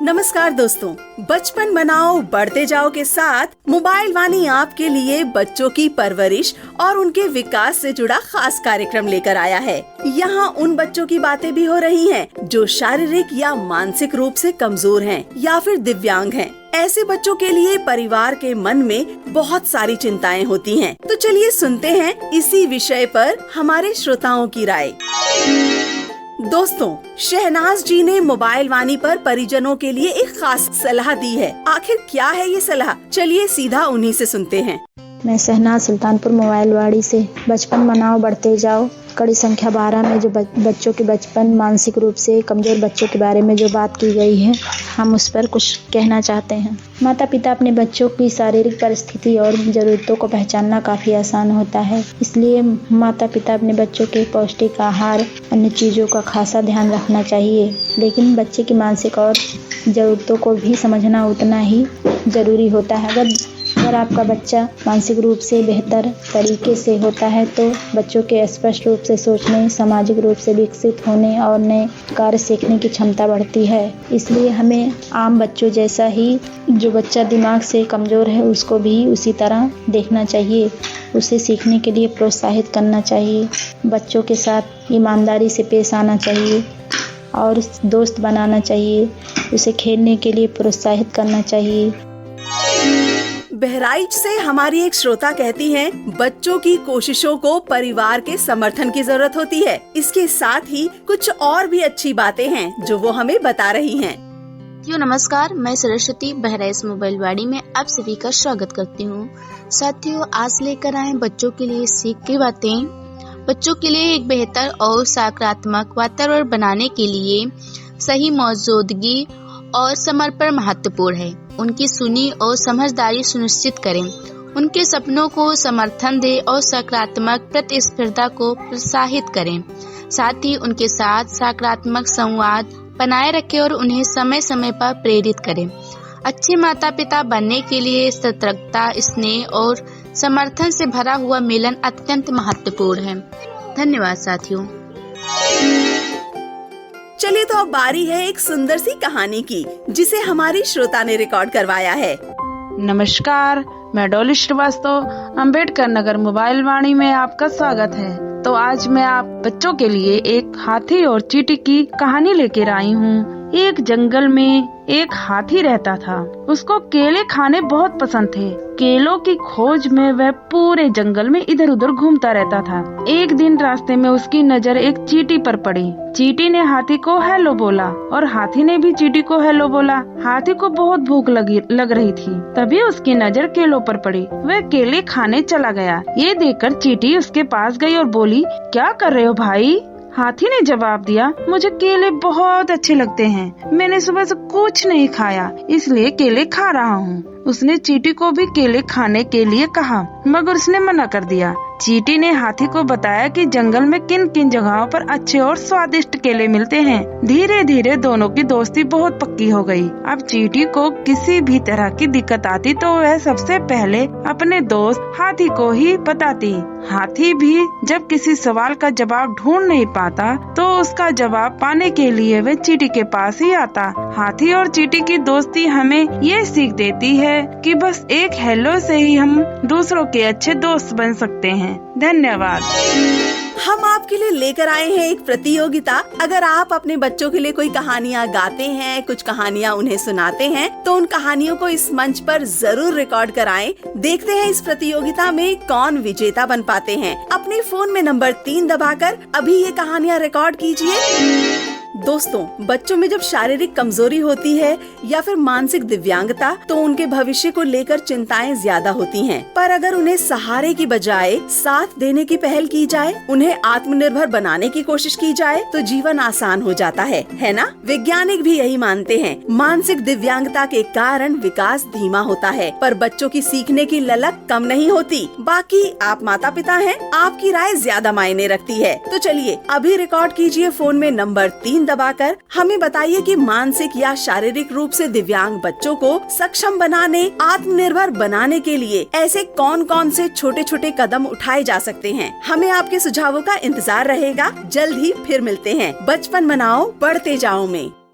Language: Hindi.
नमस्कार दोस्तों, बचपन बनाओ बढ़ते जाओ के साथ मोबाइल वाणी आपके लिए बच्चों की परवरिश और उनके विकास से जुड़ा खास कार्यक्रम लेकर आया है। यहाँ उन बच्चों की बातें भी हो रही हैं जो शारीरिक या मानसिक रूप से कमजोर हैं या फिर दिव्यांग हैं। ऐसे बच्चों के लिए परिवार के मन में बहुत सारी चिंताएं होती हैं। तो चलिए सुनते हैं इसी विषय पर हमारे श्रोताओं की राय। दोस्तों, शहनाज जी ने मोबाइल वाणी पर परिजनों के लिए एक खास सलाह दी है। आखिर क्या है ये सलाह? चलिए सीधा उन्हीं से सुनते हैं। मैं शहनाज सुल्तानपुर मोबाइल वाड़ी से बचपन बनाओ बढ़ते जाओ कड़ी संख्या 12 में जो बच्चों के बचपन मानसिक रूप से कमजोर बच्चों के बारे में जो बात की गई है, हम उस पर कुछ कहना चाहते हैं। माता पिता अपने बच्चों की शारीरिक परिस्थिति और ज़रूरतों को पहचानना काफ़ी आसान होता है, इसलिए माता पिता अपने बच्चों के पौष्टिक आहार अन्य चीज़ों का खासा ध्यान रखना चाहिए। लेकिन बच्चे की मानसिक और ज़रूरतों को भी समझना उतना ही ज़रूरी होता है। अगर आपका बच्चा मानसिक रूप से बेहतर तरीके से होता है तो बच्चों के स्पष्ट रूप से सोचने, सामाजिक रूप से विकसित होने और नए कार्य सीखने की क्षमता बढ़ती है। इसलिए हमें आम बच्चों जैसा ही जो बच्चा दिमाग से कमज़ोर है उसको भी उसी तरह देखना चाहिए, उसे सीखने के लिए प्रोत्साहित करना चाहिए, बच्चों के साथ ईमानदारी से पेश आना चाहिए और दोस्त बनाना चाहिए, उसे खेलने के लिए प्रोत्साहित करना चाहिए। बहराइच से हमारी एक श्रोता कहती हैं, बच्चों की कोशिशों को परिवार के समर्थन की जरूरत होती है। इसके साथ ही कुछ और भी अच्छी बातें हैं जो वो हमें बता रही हैं। नमस्कार, मैं सरस्वती बहराइच मोबाइल वाड़ी में आप सभी का स्वागत करती हूँ। साथियों, आज लेकर आए बच्चों के लिए सीख की बातें। बच्चों के लिए एक बेहतर और सकारात्मक वातावरण बनाने के लिए सही मौजूदगी और समर्पण महत्वपूर्ण है। उनकी सुनी और समझदारी सुनिश्चित करें, उनके सपनों को समर्थन दें और सकारात्मक प्रतिस्पर्धा को प्रोत्साहित करें। साथ ही उनके साथ सकारात्मक संवाद बनाए रखें और उन्हें समय समय पर प्रेरित करें। अच्छे माता पिता बनने के लिए सतर्कता, स्नेह और समर्थन से भरा हुआ मिलन अत्यंत महत्वपूर्ण है। धन्यवाद साथियों। चलिए तो अब बारी है एक सुंदर सी कहानी की, जिसे हमारी श्रोता ने रिकॉर्ड करवाया है। नमस्कार, मैं डॉली श्रीवास्तव अंबेडकर नगर मोबाइल वाणी में आपका स्वागत है। तो आज मैं आप बच्चों के लिए एक हाथी और चींटी की कहानी लेकर आई हूँ। एक जंगल में एक हाथी रहता था। उसको केले खाने बहुत पसंद थे। केलों की खोज में वह पूरे जंगल में इधर उधर घूमता रहता था। एक दिन रास्ते में उसकी नजर एक चींटी पर पड़ी। चींटी ने हाथी को हेलो बोला और हाथी ने भी चींटी को हेलो बोला। हाथी को बहुत भूख लग रही थी। तभी उसकी नजर केलों पर पड़ी। वह केले खाने चला गया। ये देखकर चींटी उसके पास गई और बोली, क्या कर रहे हो भाई? हाथी ने जवाब दिया, मुझे केले बहुत अच्छे लगते हैं। मैंने सुबह से कुछ नहीं खाया, इसलिए केले खा रहा हूँ। उसने चींटी को भी केले खाने के लिए कहा, मगर उसने मना कर दिया। चींटी ने हाथी को बताया कि जंगल में किन किन जगहों पर अच्छे और स्वादिष्ट केले मिलते हैं। धीरे धीरे दोनों की दोस्ती बहुत पक्की हो गई। अब चींटी को किसी भी तरह की दिक्कत आती तो वह सबसे पहले अपने दोस्त हाथी को ही बताती। हाथी भी जब किसी सवाल का जवाब ढूंढ नहीं पाता तो उसका जवाब पाने के लिए वह चींटी के पास ही आता। हाथी और चींटी की दोस्ती हमें ये सीख देती है कि बस एक हेलो से ही हम दूसरों के अच्छे दोस्त बन सकते हैं। धन्यवाद। हम आपके लिए लेकर आए हैं एक प्रतियोगिता। अगर आप अपने बच्चों के लिए कोई कहानियाँ गाते हैं, कुछ कहानियाँ उन्हें सुनाते हैं, तो उन कहानियों को इस मंच पर जरूर रिकॉर्ड कराएं। देखते हैं इस प्रतियोगिता में कौन विजेता बन पाते हैं। अपने फोन में नंबर 3 दबाकर अभी ये कहानियाँ रिकॉर्ड कीजिए। दोस्तों, बच्चों में जब शारीरिक कमजोरी होती है या फिर मानसिक दिव्यांगता, तो उनके भविष्य को लेकर चिंताएं ज्यादा होती हैं। पर अगर उन्हें सहारे की बजाय साथ देने की पहल की जाए, उन्हें आत्मनिर्भर बनाने की कोशिश की जाए, तो जीवन आसान हो जाता है ना? वैज्ञानिक भी यही मानते हैं। मानसिक दिव्यांगता के कारण विकास धीमा होता है, पर बच्चों की सीखने की ललक कम नहीं होती। बाकी आप माता पिता हैं, आपकी राय ज्यादा मायने रखती है। तो चलिए अभी रिकॉर्ड कीजिए फोन में नंबर 3 दबाकर हमें बताइए कि मानसिक या शारीरिक रूप से दिव्यांग बच्चों को सक्षम बनाने, आत्मनिर्भर बनाने के लिए ऐसे कौन कौन से छोटे छोटे कदम उठाए जा सकते हैं। हमें आपके सुझावों का इंतजार रहेगा। जल्द ही फिर मिलते हैं बचपन बनाओ बढ़ते जाओ में।